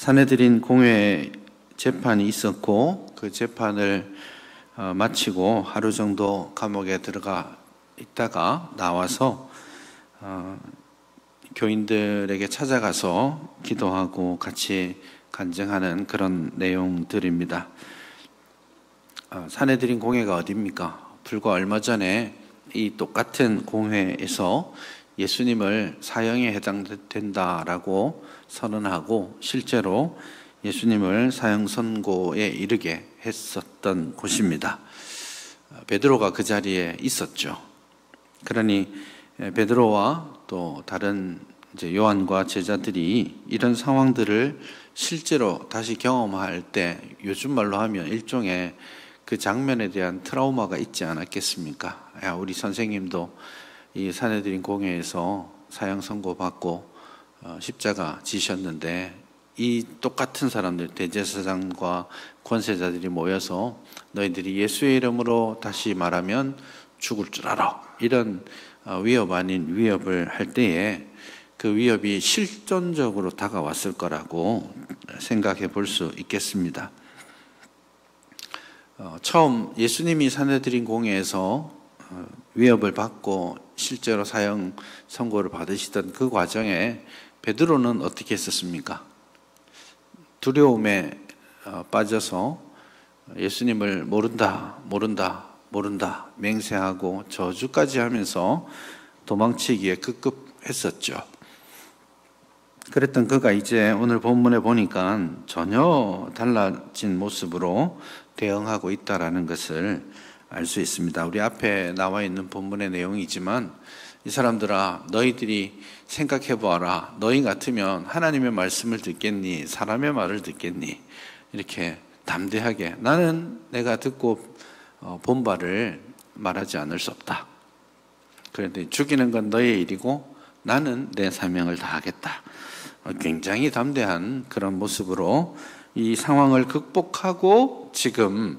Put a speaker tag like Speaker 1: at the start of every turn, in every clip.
Speaker 1: 사내들인 공회 재판이 있었고 그 재판을 마치고 하루 정도 감옥에 들어가 있다가 나와서 교인들에게 찾아가서 기도하고 같이 간증하는 그런 내용들입니다. 사내들인 공회가 어디입니까? 불과 얼마 전에 이 똑같은 공회에서 예수님을 사형에 해당된다라고 선언하고 실제로 예수님을 사형 선고에 이르게 했었던 곳입니다. 베드로가 그 자리에 있었죠. 그러니 베드로와 또 다른 이제 요한과 제자들이 이런 상황들을 실제로 다시 경험할 때 요즘 말로 하면 일종의 그 장면에 대한 트라우마가 있지 않았겠습니까? 우리 선생님도 이 사내들인 공회에서 사형 선고받고 십자가 지셨는데 이 똑같은 사람들, 대제사장과 권세자들이 모여서 너희들이 예수의 이름으로 다시 말하면 죽을 줄 알아, 이런 위협 아닌 위협을 할 때에 그 위협이 실존적으로 다가왔을 거라고 생각해 볼 수 있겠습니다. 처음 예수님이 사내들인 공회에서 위협을 받고 실제로 사형 선고를 받으시던 그 과정에 베드로는 어떻게 했었습니까? 두려움에 빠져서 예수님을 모른다 맹세하고 저주까지 하면서 도망치기에 급급했었죠. 그랬던 그가 이제 오늘 본문에 보니까 전혀 달라진 모습으로 대응하고 있다라는 것을 알 수 있습니다. 우리 앞에 나와 있는 본문의 내용이지만 이 사람들아, 너희들이 생각해 보아라. 너희 같으면 하나님의 말씀을 듣겠니? 사람의 말을 듣겠니? 이렇게 담대하게 나는 내가 듣고 본 바를 말하지 않을 수 없다. 그런데 죽이는 건 너의 일이고 나는 내 사명을 다하겠다. 굉장히 담대한 그런 모습으로 이 상황을 극복하고 지금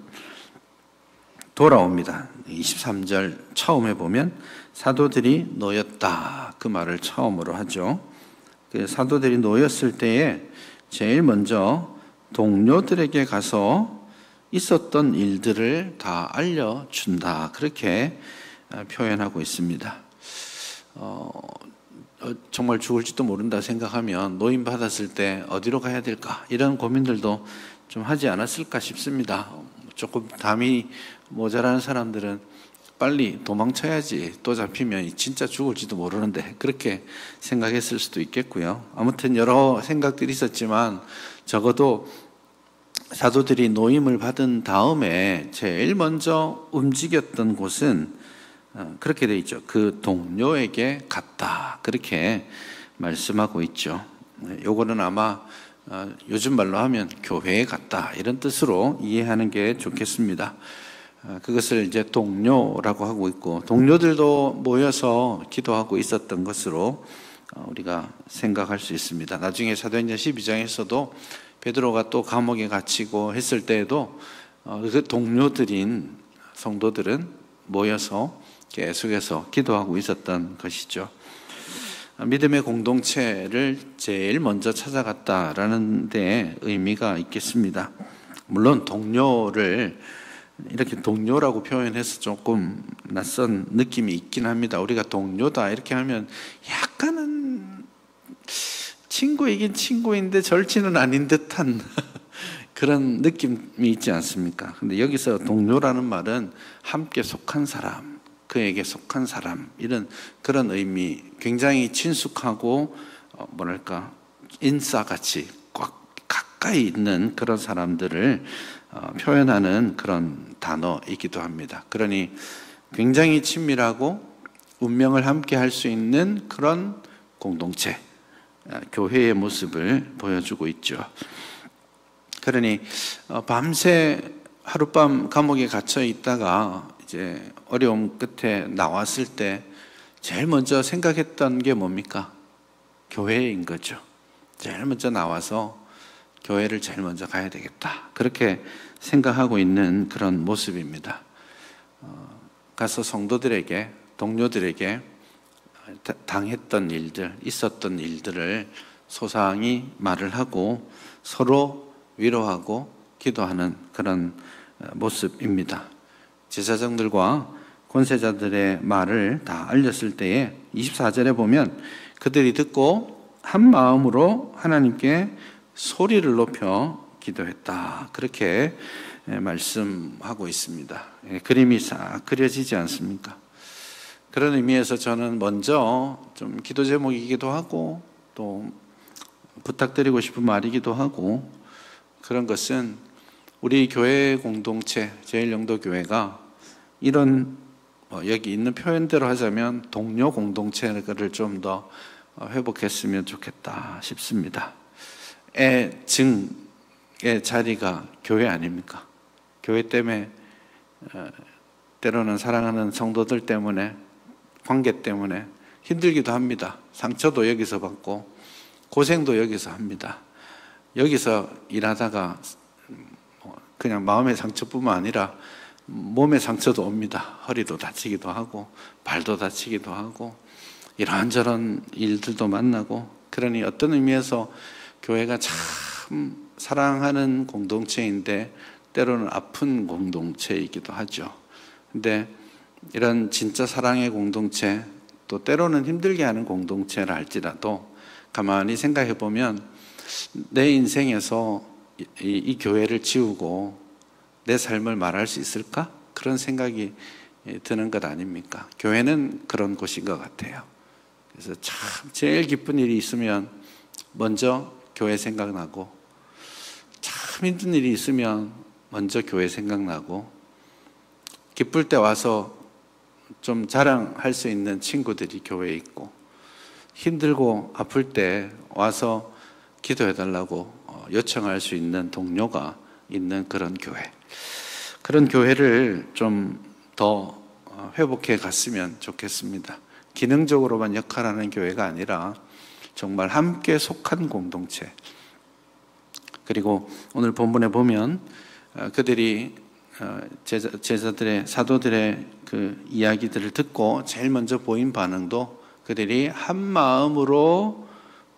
Speaker 1: 돌아옵니다. 23절 처음에 보면 사도들이 놓였다, 그 말을 처음으로 하죠. 사도들이 놓였을 때에 제일 먼저 동료들에게 가서 있었던 일들을 다 알려준다, 그렇게 표현하고 있습니다. 정말 죽을지도 모른다 생각하면 노임 받았을 때 어디로 가야 될까, 이런 고민들도 좀 하지 않았을까 싶습니다. 조금 담이 모자라는 사람들은 빨리 도망쳐야지, 또 잡히면 진짜 죽을지도 모르는데, 그렇게 생각했을 수도 있겠고요. 아무튼 여러 생각들이 있었지만 적어도 사도들이 노임을 받은 다음에 제일 먼저 움직였던 곳은 그렇게 돼 있죠. 그 동료에게 갔다, 그렇게 말씀하고 있죠. 요거는 아마 요즘 말로 하면 교회에 갔다, 이런 뜻으로 이해하는 게 좋겠습니다. 그것을 이제 동료라고 하고 있고, 동료들도 모여서 기도하고 있었던 것으로 우리가 생각할 수 있습니다. 나중에 사도행전 12장에서도 베드로가 또 감옥에 갇히고 했을 때에도 그 동료들인 성도들은 모여서 계속해서 기도하고 있었던 것이죠. 믿음의 공동체를 제일 먼저 찾아갔다라는 데 의미가 있겠습니다. 물론 동료를 이렇게 동료라고 표현해서 조금 낯선 느낌이 있긴 합니다. 우리가 동료다 이렇게 하면 약간은 친구이긴 친구인데 절친은 아닌 듯한 그런 느낌이 있지 않습니까? 근데 여기서 동료라는 말은 함께 속한 사람, 그에게 속한 사람, 이런 그런 의미, 굉장히 친숙하고 뭐랄까 인싸같이 꽉 가까이 있는 그런 사람들을 표현하는 그런 단어이기도 합니다. 그러니 굉장히 친밀하고 운명을 함께 할 수 있는 그런 공동체, 교회의 모습을 보여주고 있죠. 그러니 밤새 하룻밤 감옥에 갇혀 있다가 이제 어려움 끝에 나왔을 때 제일 먼저 생각했던 게 뭡니까? 교회인 거죠. 제일 먼저 나와서 교회를 제일 먼저 가야 되겠다, 그렇게 생각하고 있는 그런 모습입니다. 가서 성도들에게, 동료들에게 당했던 일들, 있었던 일들을 소상히 말을 하고 서로 위로하고 기도하는 그런 모습입니다. 제사장들과 권세자들의 말을 다 알렸을 때에 24절에 보면 그들이 듣고 한 마음으로 하나님께 소리를 높여 기도했다. 그렇게 말씀하고 있습니다. 그림이 싹 그려지지 않습니까? 그런 의미에서 저는 먼저 좀 기도 제목이기도 하고 또 부탁드리고 싶은 말이기도 하고, 그런 것은 우리 교회 공동체 제일영도교회가 이런 여기 있는 표현대로 하자면 동료 공동체를 좀 더 회복했으면 좋겠다 싶습니다. 애증의 자리가 교회 아닙니까? 교회 때문에 때로는 사랑하는 성도들 때문에, 관계 때문에 힘들기도 합니다. 상처도 여기서 받고 고생도 여기서 합니다. 여기서 일하다가 그냥 마음의 상처뿐만 아니라 몸의 상처도 옵니다. 허리도 다치기도 하고 발도 다치기도 하고 이런저런 일들도 만나고, 그러니 어떤 의미에서 교회가 참 사랑하는 공동체인데 때로는 아픈 공동체이기도 하죠. 근데 이런 진짜 사랑의 공동체, 또 때로는 힘들게 하는 공동체를 할지라도 가만히 생각해 보면 내 인생에서 이 교회를 지우고 내 삶을 말할 수 있을까? 그런 생각이 드는 것 아닙니까? 교회는 그런 곳인 것 같아요. 그래서 참 제일 기쁜 일이 있으면 먼저 교회 생각나고, 참 힘든 일이 있으면 먼저 교회 생각나고, 기쁠 때 와서 좀 자랑할 수 있는 친구들이 교회에 있고, 힘들고 아플 때 와서 기도해달라고 요청할 수 있는 동료가 있는 그런 교회, 그런 교회를 좀 더 회복해 갔으면 좋겠습니다. 기능적으로만 역할하는 교회가 아니라 정말 함께 속한 공동체. 그리고 오늘 본문에 보면 그들이 제자들의, 사도들의 그 이야기들을 듣고 제일 먼저 보인 반응도 그들이 한 마음으로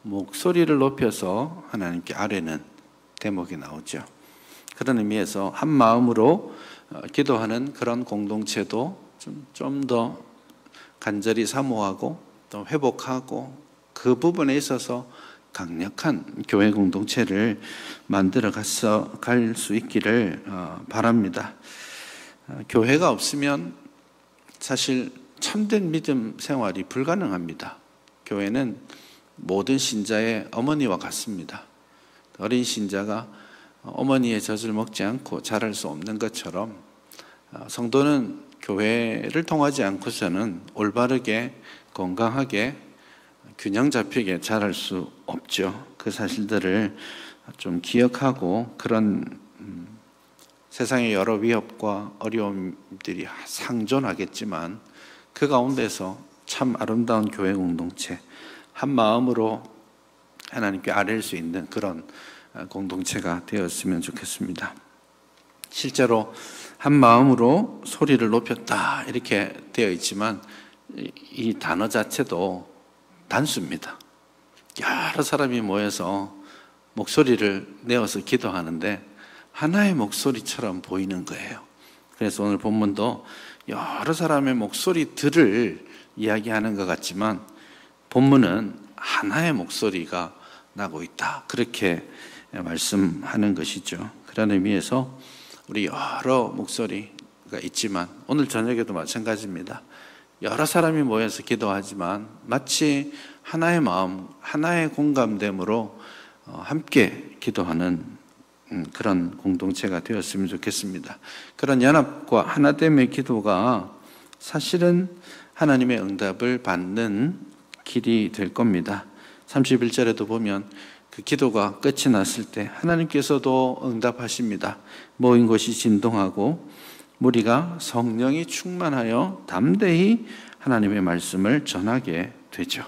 Speaker 1: 목소리를 높여서 하나님께 아뢰는 대목이 나오죠. 그런 의미에서 한 마음으로 기도하는 그런 공동체도 좀 더 간절히 사모하고 또 회복하고, 그 부분에 있어서 강력한 교회 공동체를 만들어 갈 수 있기를 바랍니다. 교회가 없으면 사실 참된 믿음 생활이 불가능합니다. 교회는 모든 신자의 어머니와 같습니다. 어린 신자가 어머니의 젖을 먹지 않고 자랄 수 없는 것처럼 성도는 교회를 통하지 않고서는 올바르게 건강하게 균형 잡히게 자랄 수 없죠. 그 사실들을 좀 기억하고, 그런 세상의 여러 위협과 어려움들이 상존하겠지만 그 가운데서 참 아름다운 교회 공동체, 한 마음으로 하나님께 아뢰일 수 있는 그런 공동체가 되었으면 좋겠습니다. 실제로 한 마음으로 소리를 높였다 이렇게 되어 있지만 이 단어 자체도 단수입니다. 여러 사람이 모여서 목소리를 내어서 기도하는데 하나의 목소리처럼 보이는 거예요. 그래서 오늘 본문도 여러 사람의 목소리들을 이야기하는 것 같지만 본문은 하나의 목소리가 나고 있다, 그렇게 말씀하는 것이죠. 그런 의미에서 우리 여러 목소리가 있지만 오늘 저녁에도 마찬가지입니다. 여러 사람이 모여서 기도하지만 마치 하나의 마음, 하나의 공감됨으로 함께 기도하는 그런 공동체가 되었으면 좋겠습니다. 그런 연합과 하나됨의 기도가 사실은 하나님의 응답을 받는 길이 될 겁니다. 31절에도 보면 그 기도가 끝이 났을 때 하나님께서도 응답하십니다. 모인 곳이 진동하고 무리가 성령이 충만하여 담대히 하나님의 말씀을 전하게 되죠.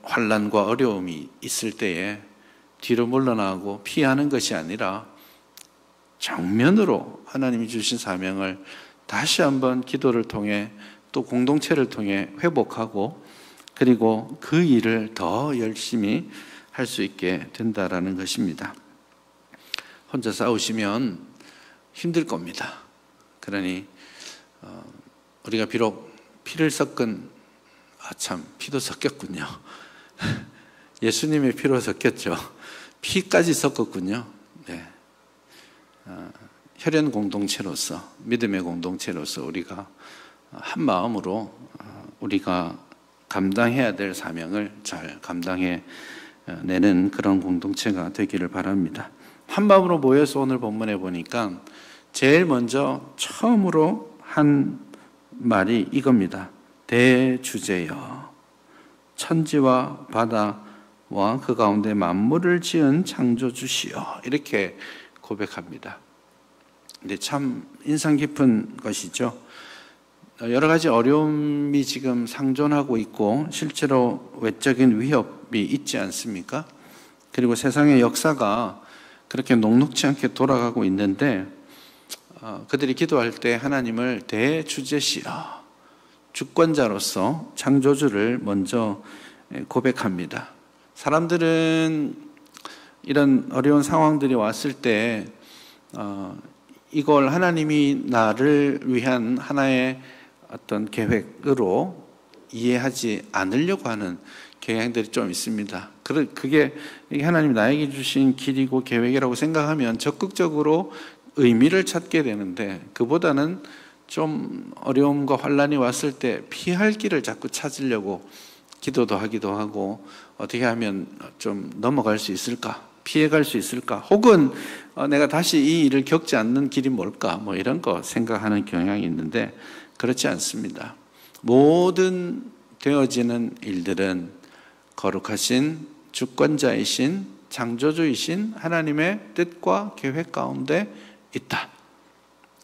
Speaker 1: 환난과 어려움이 있을 때에 뒤로 물러나고 피하는 것이 아니라 정면으로 하나님이 주신 사명을 다시 한번 기도를 통해 또 공동체를 통해 회복하고, 그리고 그 일을 더 열심히 할 수 있게 된다라는 것입니다. 혼자 싸우시면 힘들 겁니다. 그러니 우리가 비록 피를 섞은 피도 섞였군요. 예수님의 피로 섞였죠. 피까지 섞었군요. 네. 혈연 공동체로서, 믿음의 공동체로서 우리가 한 마음으로 우리가 감당해야 될 사명을 잘 감당해내는 그런 공동체가 되기를 바랍니다. 한 마음으로 모여서 오늘 본문에 보니까 제일 먼저 처음으로 한 말이 이겁니다. 대주제여, 천지와 바다와 그 가운데 만물을 지은 창조주시여, 이렇게 고백합니다. 근데 참 인상 깊은 것이죠. 여러 가지 어려움이 지금 상존하고 있고 실제로 외적인 위협이 있지 않습니까? 그리고 세상의 역사가 그렇게 녹록지 않게 돌아가고 있는데 그들이 기도할 때 하나님을 대주제시여, 주권자로서 창조주를 먼저 고백합니다. 사람들은 이런 어려운 상황들이 왔을 때 이걸 하나님이 나를 위한 하나의 어떤 계획으로 이해하지 않으려고 하는 경향들이 좀 있습니다. 그게 하나님이 나에게 주신 길이고 계획이라고 생각하면 적극적으로 의미를 찾게 되는데, 그보다는 좀 어려움과 환난이 왔을 때 피할 길을 자꾸 찾으려고 기도도 하기도 하고, 어떻게 하면 좀 넘어갈 수 있을까, 피해갈 수 있을까, 혹은 내가 다시 이 일을 겪지 않는 길이 뭘까, 이런 거 생각하는 경향이 있는데 그렇지 않습니다. 모든 되어지는 일들은 거룩하신 주권자이신 창조주이신 하나님의 뜻과 계획 가운데 있다.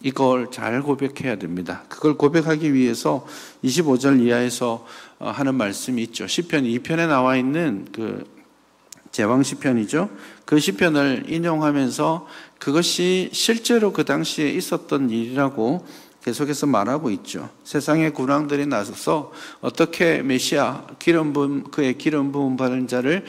Speaker 1: 이걸 잘 고백해야 됩니다. 그걸 고백하기 위해서 25절 이하에서 하는 말씀이 있죠. 시편 2편에 나와 있는 그 제왕 시편이죠. 그 시편을 인용하면서 그것이 실제로 그 당시에 있었던 일이라고 계속해서 말하고 있죠. 세상의 군왕들이 나서서 어떻게 메시아 그의 기름 부음 받은 자를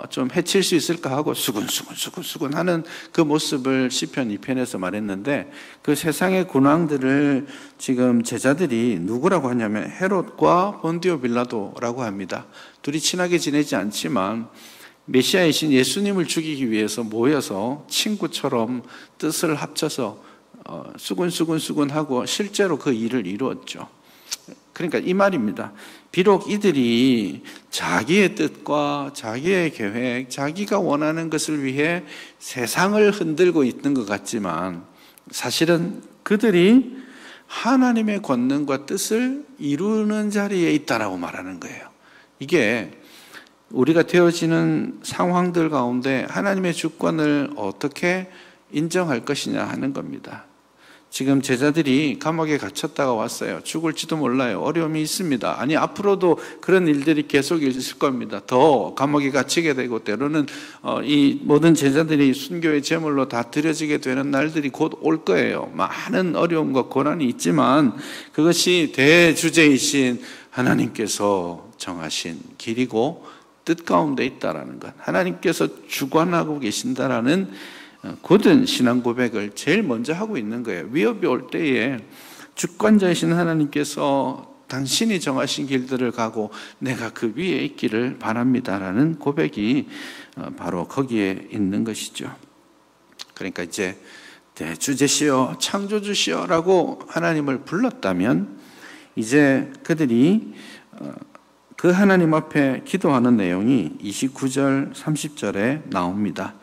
Speaker 1: 좀 해칠 수 있을까 하고 수군수군 하는 그 모습을 시편 2편에서 말했는데, 그 세상의 군왕들을 지금 제자들이 누구라고 하냐면 헤롯과 본디오 빌라도라고 합니다. 둘이 친하게 지내지 않지만 메시아이신 예수님을 죽이기 위해서 모여서 친구처럼 뜻을 합쳐서 수군수군하고 실제로 그 일을 이루었죠. 그러니까 이 말입니다. 비록 이들이 자기의 뜻과 자기의 계획, 자기가 원하는 것을 위해 세상을 흔들고 있는 것 같지만 사실은 그들이 하나님의 권능과 뜻을 이루는 자리에 있다라고 말하는 거예요. 이게 우리가 되어지는 상황들 가운데 하나님의 주권을 어떻게 인정할 것이냐 하는 겁니다. 지금 제자들이 감옥에 갇혔다가 왔어요. 죽을지도 몰라요. 어려움이 있습니다. 아니, 앞으로도 그런 일들이 계속 있을 겁니다. 더 감옥에 갇히게 되고, 때로는 이 모든 제자들이 순교의 제물로 다 드려지게 되는 날들이 곧 올 거예요. 많은 어려움과 고난이 있지만 그것이 대주제이신 하나님께서 정하신 길이고 뜻 가운데 있다라는 것, 하나님께서 주관하고 계신다라는 굳은 신앙 고백을 제일 먼저 하고 있는 거예요. 위협이 올 때에 주권자이신 하나님께서 당신이 정하신 길들을 가고 내가 그 위에 있기를 바랍니다라는 고백이 바로 거기에 있는 것이죠. 그러니까 이제 대주제시여 창조주시여라고 하나님을 불렀다면 이제 그들이 그 하나님 앞에 기도하는 내용이 29절 30절에 나옵니다.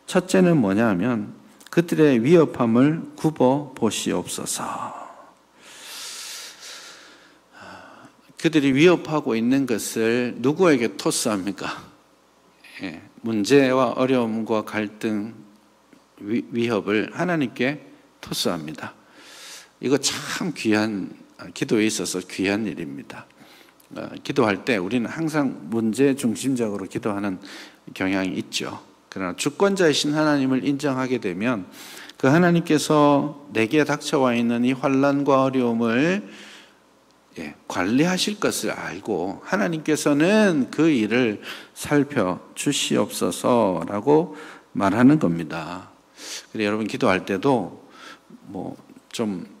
Speaker 1: 첫째는 뭐냐 하면 그들의 위협함을 굽어 보시옵소서. 그들이 위협하고 있는 것을 누구에게 토스합니까? 문제와 어려움과 갈등, 위협을 하나님께 토스합니다. 이거 참 귀한, 기도에 있어서 귀한 일입니다. 기도할 때 우리는 항상 문제 중심적으로 기도하는 경향이 있죠. 그러나 주권자이신 하나님을 인정하게 되면 그 하나님께서 내게 닥쳐와 있는 이 환난과 어려움을 관리하실 것을 알고 하나님께서는 그 일을 살펴주시옵소서라고 말하는 겁니다. 그래서 여러분 기도할 때도 좀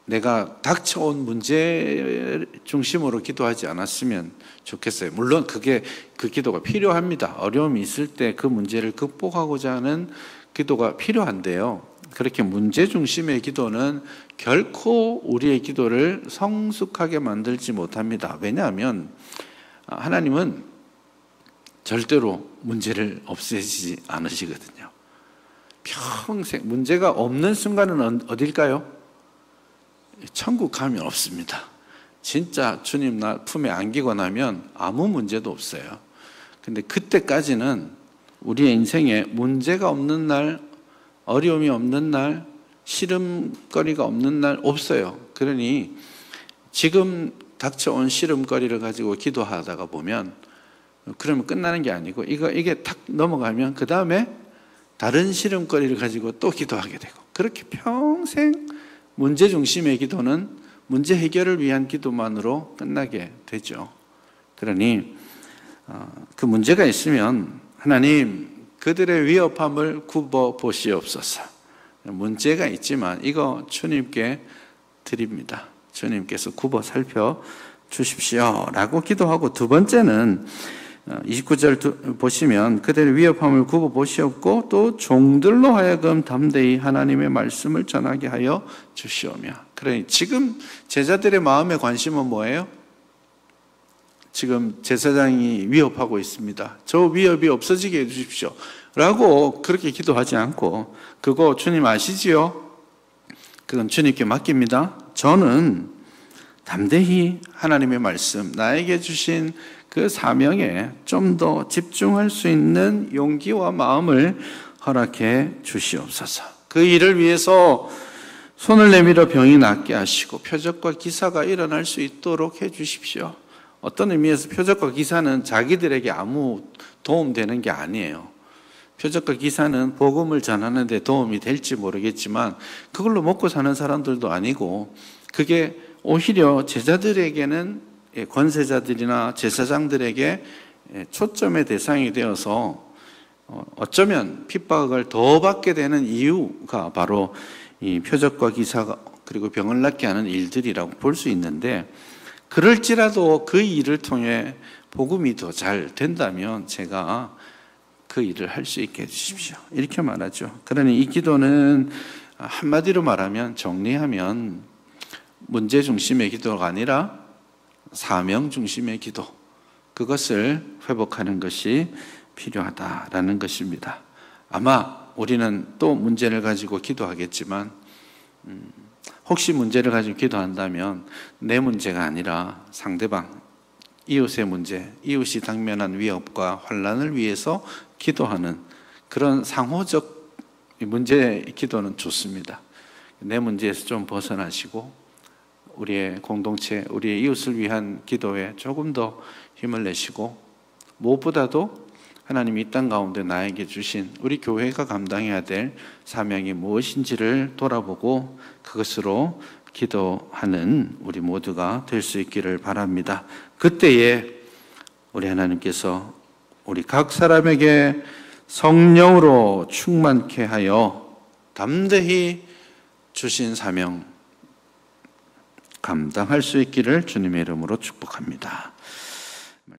Speaker 1: 내가 닥쳐온 문제 중심으로 기도하지 않았으면 좋겠어요. 물론 그 기도가 필요합니다. 어려움이 있을 때 그 문제를 극복하고자 하는 기도가 필요한데요. 그렇게 문제 중심의 기도는 결코 우리의 기도를 성숙하게 만들지 못합니다. 왜냐하면 하나님은 절대로 문제를 없애지 않으시거든요. 평생 문제가 없는 순간은 어딜까요? 천국 가면 없습니다. 진짜 주님 나 품에 안기고 나면 아무 문제도 없어요. 근데 그때까지는 우리의 인생에 문제가 없는 날, 어려움이 없는 날, 시름거리가 없는 날 없어요. 그러니 지금 닥쳐온 시름거리를 가지고 기도하다가 보면 그러면 끝나는 게 아니고 이게 탁 넘어가면 그 다음에 다른 시름거리를 가지고 또 기도하게 되고, 그렇게 평생 문제 중심의 기도는 문제 해결을 위한 기도만으로 끝나게 되죠. 그러니 그 문제가 있으면 하나님 그들의 위협함을 굽어 보시옵소서. 문제가 있지만 이거 주님께 드립니다. 주님께서 굽어 살펴 주십시오 라고 기도하고, 두 번째는 29절 보시면 그들의 위협함을 굽어 보시옵고 또 종들로 하여금 담대히 하나님의 말씀을 전하게 하여 주시오며. 그러니 지금 제자들의 마음의 관심은 뭐예요? 지금 제사장이 위협하고 있습니다. 저 위협이 없어지게 해주십시오 라고 그렇게 기도하지 않고, 그거 주님 아시지요? 그건 주님께 맡깁니다. 저는 담대히 하나님의 말씀, 나에게 주신 그 사명에 좀 더 집중할 수 있는 용기와 마음을 허락해 주시옵소서. 그 일을 위해서 손을 내밀어 병이 낫게 하시고 표적과 기사가 일어날 수 있도록 해 주십시오. 어떤 의미에서 표적과 기사는 자기들에게 아무 도움되는 게 아니에요. 표적과 기사는 복음을 전하는 데 도움이 될지 모르겠지만 그걸로 먹고 사는 사람들도 아니고, 그게 오히려 제자들에게는 권세자들이나 제사장들에게 초점의 대상이 되어서 어쩌면 핍박을 더 받게 되는 이유가 바로 이 표적과 기사가 그리고 병을 낫게 하는 일들이라고 볼 수 있는데, 그럴지라도 그 일을 통해 복음이 더 잘 된다면 제가 그 일을 할 수 있게 해주십시오 이렇게 말하죠. 그러니 이 기도는 한마디로 말하면, 정리하면 문제 중심의 기도가 아니라 사명 중심의 기도, 그것을 회복하는 것이 필요하다라는 것입니다. 아마 우리는 또 문제를 가지고 기도하겠지만 혹시 문제를 가지고 기도한다면 내 문제가 아니라 상대방, 이웃의 문제, 이웃이 당면한 위협과 환난을 위해서 기도하는 그런 상호적 문제 기도는 좋습니다. 내 문제에서 좀 벗어나시고 우리의 공동체, 우리의 이웃을 위한 기도에 조금 더 힘을 내시고, 무엇보다도 하나님이 이 땅 가운데 나에게 주신 우리 교회가 감당해야 될 사명이 무엇인지를 돌아보고 그것으로 기도하는 우리 모두가 될 수 있기를 바랍니다. 그때에 우리 하나님께서 우리 각 사람에게 성령으로 충만케 하여 담대히 주신 사명 감당할 수 있기를 주님의 이름으로 축복합니다.